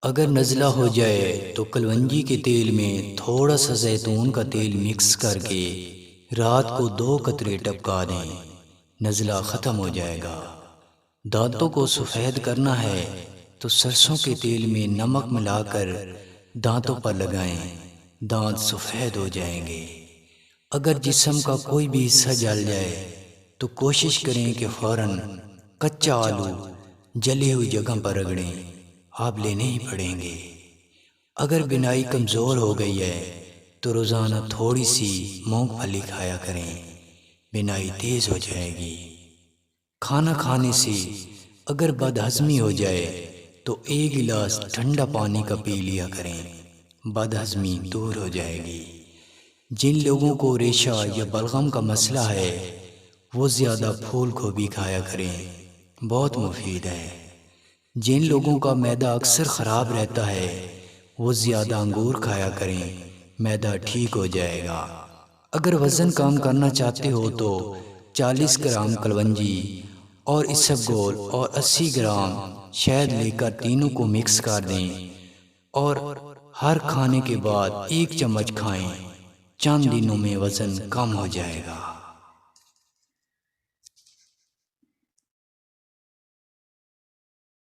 اگر نزلہ ہو جائے تو کلونجی کے تیل میں تھوڑا سا زیتون کا تیل مکس کر کے رات کو 2 قطرے ٹپکا دیں، نزلہ ختم ہو جائے گا۔ دانتوں کو سفید کرنا ہے تو سرسوں کے تیل میں نمک ملا کر دانتوں پر لگائیں، دانت سفید ہو جائیں گے۔ اگر جسم کا کوئی بھی حصہ جل جائے تو کوشش کریں کہ فوراً کچا آلو جلی ہوئی جگہ پر رگڑیں، آبلے نہیں پڑیں گے۔ اگر بینائی کمزور ہو گئی ہے تو روزانہ تھوڑی سی مونگ پھلی کھایا کریں، بینائی تیز ہو جائے گی۔ کھانا کھانے سے اگر بد ہضمی ہو جائے تو 1 گلاس ٹھنڈا پانی کا پی لیا کریں، بد ہضمی دور ہو جائے گی۔ جن لوگوں کو ریشہ یا بلغم کا مسئلہ ہے وہ زیادہ پھول گوبھی کھایا کریں، بہت مفید ہے۔ جن لوگوں کا معدہ اکثر خراب رہتا ہے وہ زیادہ انگور کھایا کریں، معدہ ٹھیک ہو جائے گا۔ اگر وزن کم کرنا چاہتے ہو تو 40 گرام کلونجی اور اسبگول اور 80 گرام شہد لے کر تینوں کو مکس کر دیں اور ہر کھانے کے بعد 1 چمچ کھائیں، چند دنوں میں وزن کم ہو جائے گا۔